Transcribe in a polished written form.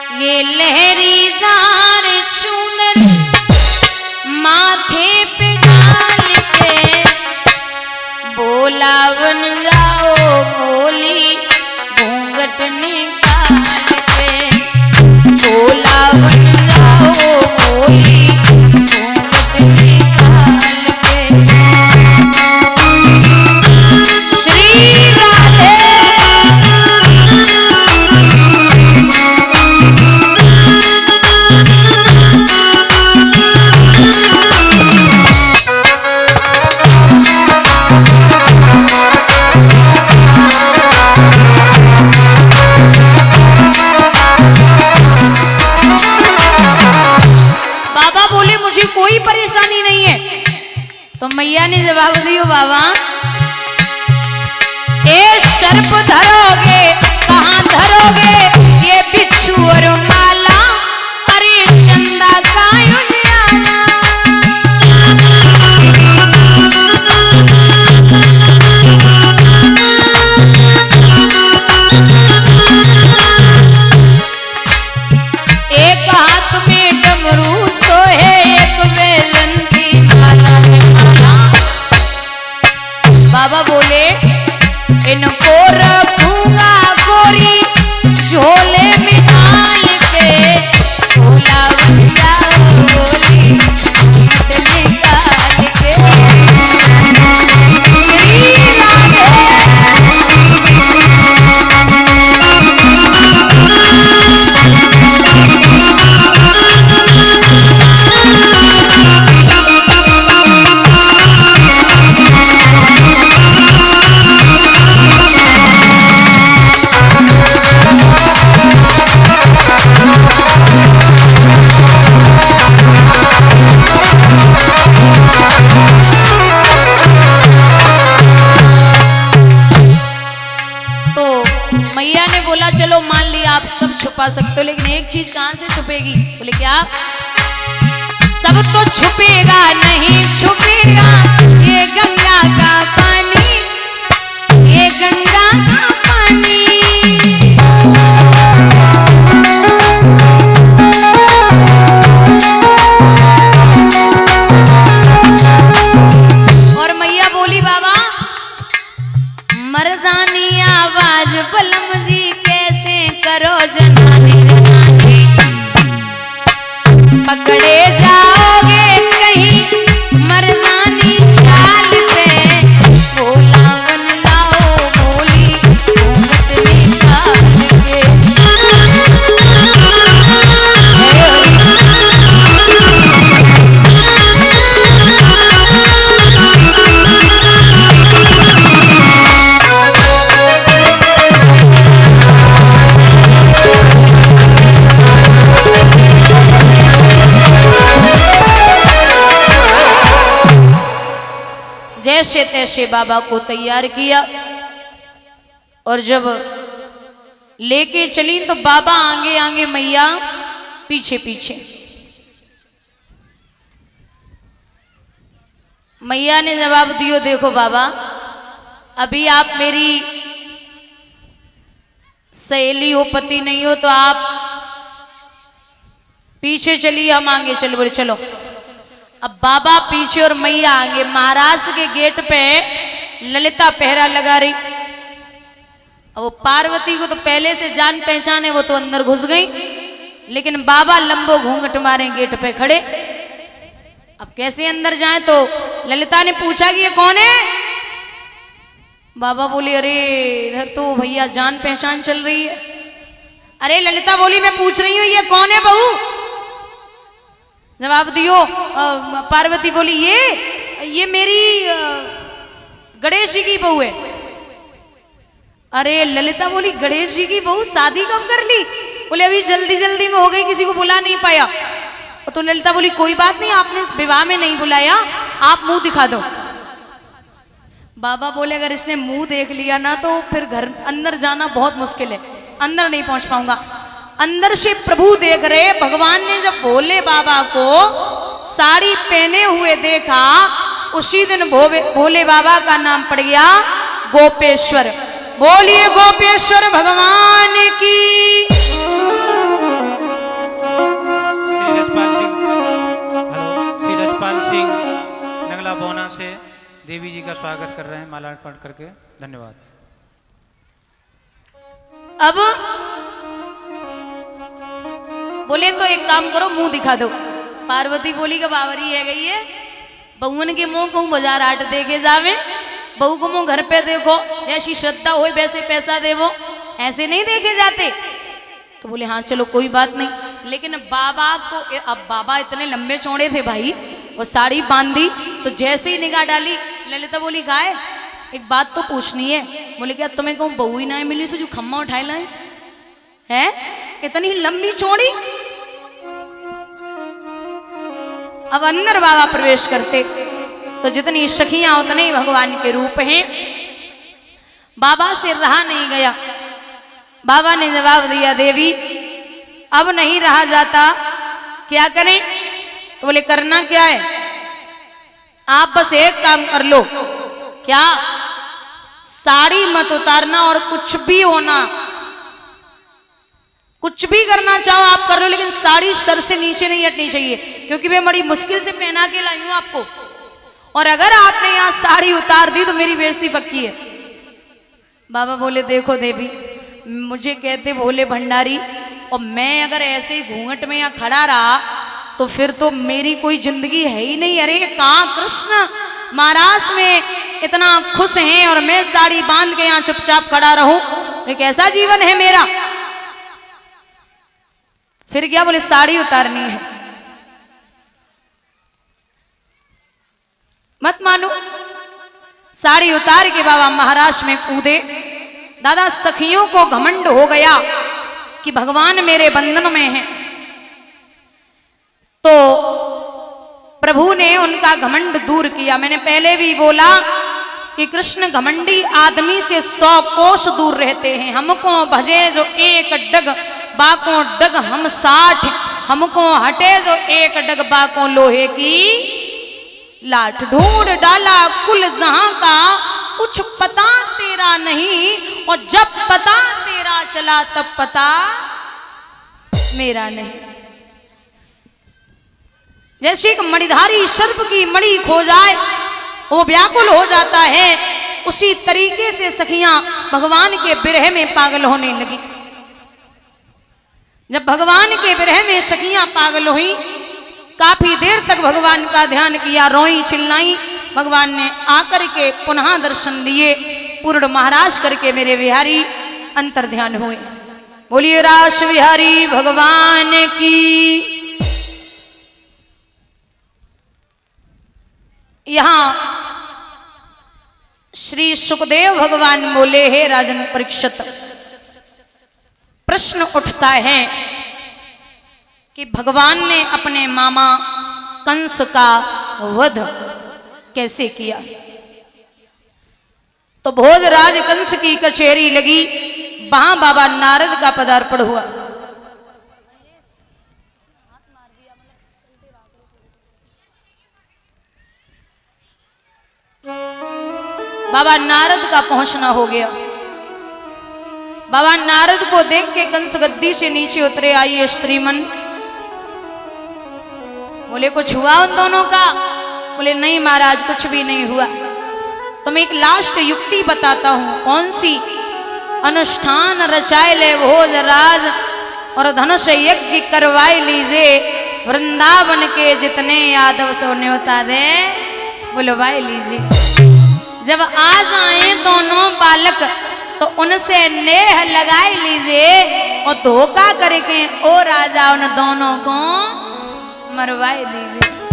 ये लहरीदार चूनर माथे पे डाल के बोला बन जाओ बोली घूंघट निकाल के बोला बन जाओ बोली घूंघट निकाल के। श्री राधे कोई परेशानी नहीं है। तो मैया ने जवाब दियो बाबा ए सर्प धरोगे कहां धरोगे ये बिच्छू और माला अरे चंदा का उजियारा। एक हाथ में डमरू सोहे बाबा बोले इनको रखूंगा गोरी झोले में डाल के भोला बन जाओ बोली घूंघट निकाल के। मैया ने बोला चलो मान लिया आप सब छुपा सकते हो लेकिन एक चीज कहां से छुपेगी। बोले क्या? सब तो छुपेगा नहीं छुपेगा ये गंगा का पानी ये गंगा का पानी। और मैया बोली बाबा मर्दानी आवाज बलम जी कैसे करो जनानी जनानी पकड़े जाओगे कहीं मर्दानी चाल पे बोला बन जाओ बोली घूंघट निकाल के। जैसे तैसे बाबा को तैयार किया और जब लेके चली तो बाबा आगे आगे मैया पीछे पीछे। मैया ने जवाब दियो देखो बाबा अभी आप मेरी सहेली हो पति नहीं हो तो आप पीछे चलिए हम आगे चलो। बोले चलो। अब बाबा पीछे और मैया आगे। महाराज के गेट पे ललिता पहरा लगा रही। अब वो पार्वती को तो पहले से जान पहचान है वो तो अंदर घुस गई लेकिन बाबा लंबो घूंघट मारे गेट पे खड़े। अब कैसे अंदर जाए तो ललिता ने पूछा कि ये कौन है। बाबा बोले अरे इधर तो भैया जान पहचान चल रही है। अरे ललिता बोली मैं पूछ रही हूँ ये कौन है बहू। जवाब दियो। पार्वती बोली ये मेरी गणेश जी की बहू है। अरे ललिता बोली गणेश जी की बहू शादी कब कर ली। बोले अभी जल्दी जल्दी में हो गई किसी को बुला नहीं पाया। तो ललिता बोली कोई बात नहीं आपने इस विवाह में नहीं बुलाया आप मुंह दिखा दो। बाबा बोले अगर इसने मुंह देख लिया ना तो फिर घर अंदर जाना बहुत मुश्किल है अंदर नहीं पहुंच पाऊंगा। अंदर से प्रभु देख रहे। भगवान ने जब भोले बाबा को साड़ी पहने हुए देखा उसी दिन भोले बाबा का नाम पड़ गया गोपेश्वर। बोलिए गोपेश्वर भगवान की। देवी जी का स्वागत कर रहे हैं माला अर्पण करके। धन्यवाद। अब बोले तो एक काम करो, मुंह दिखा दो। पार्वती बोली का बावरी है गई है, बहुवन के मुंह कहूँ बाजार आट देखे जावे, बहू को मुंह घर पे देखो, ऐसी श्रद्धा हो वैसे पैसा देवो, ऐसे नहीं देखे जाते। तो बोले हाँ चलो कोई बात नहीं। लेकिन बाबा को, अब बाबा इतने लंबे चौड़े थे भाई, वो साड़ी बांधी तो जैसे ही निगाह डाली, ललिता बोली गाय एक बात तो पूछनी है। बोले क्या तुम्हें कहूँ बहू ही ना मिली सो जो खम्मा उठाए लाए हैं, इतनी लंबी चौड़ी। अब अंदर बाबा प्रवेश करते तो जितनी सखियां उतने ही भगवान के रूप हैं। बाबा से रहा नहीं गया। बाबा ने जवाब दिया देवी अब नहीं रहा जाता, क्या करें? तो बोले करना क्या है, आप बस एक काम कर लो। क्या? साड़ी मत उतारना और कुछ भी होना, कुछ भी करना चाहो आप कर लो, लेकिन साड़ी सर से नीचे नहीं हटनी चाहिए, क्योंकि मैं बड़ी मुश्किल से पहना के लाई हूं आपको, और अगर आपने यहां साड़ी उतार दी तो मेरी बेइज्जती पक्की है। बाबा बोले देखो देवी, मुझे कहते भोले भंडारी, और मैं अगर ऐसे घूंघट में यहाँ खड़ा रहा तो फिर तो मेरी कोई जिंदगी है ही नहीं। अरे कहाँ कृष्ण महाराज में इतना खुश हैं और मैं साड़ी बांध के यहाँ चुपचाप खड़ा रहूं, ये कैसा जीवन है मेरा? फिर क्या? बोले साड़ी उतारनी है। मत मानो, साड़ी उतार के बाबा महाराज में कूदे। दादा सखियों को घमंड हो गया कि भगवान मेरे बंधन में हैं, तो प्रभु ने उनका घमंड दूर किया। मैंने पहले भी बोला कि कृष्ण घमंडी आदमी से 100 कोस दूर रहते हैं। हमको भजे जो एक डग बाको डग हम 60, हमको हटे जो एक डग बाको लोहे की लाठ। ढूंढ डाला कुल जहां का, कुछ पता तेरा नहीं, और जब पता तेरा चला तब पता मेरा नहीं। जैसे एक मणिधारी सर्प की मणि खो जाए वो व्याकुल हो जाता है, उसी तरीके से सखियां भगवान के विरह में पागल होने लगी। जब भगवान के विरह में सखियां पागल हुई, काफी देर तक भगवान का ध्यान किया, रोई चिल्लाई। भगवान ने आकर के पुनः दर्शन दिए, पूर्ण महाराज करके मेरे बिहारी अंतर ध्यान हुए। बोलिए रास बिहारी भगवान की। यहां श्री सुखदेव भगवान बोले, हे राजन परीक्षित, प्रश्न उठता है कि भगवान ने अपने मामा कंस का वध कैसे किया? तो भोजराज कंस की कचहरी लगी, वहां बाबा नारद का पदार्पण हुआ। बाबा नारद का पहुंचना हो गया। बाबा नारद को देख के कंस गद्दी से नीचे उतरे, आइए श्रीमन। बोले कुछ हुआ उन दोनों का? बोले नहीं महाराज, कुछ भी नहीं हुआ। तो मैं एक लास्ट युक्ति बताता हूं। कौन सी? अनुष्ठान रचाए ले भोजराज, और धनुष यज्ञ करवाए लीजिए, वृंदावन के जितने यादव सो न्योता दे बुलवाए लीजिए। जब आ जाए दोनों बालक तो उनसे नेह लगाए लीजिए, और धोखा करके ओ राजा उन दोनों को मरवाए दीजिए।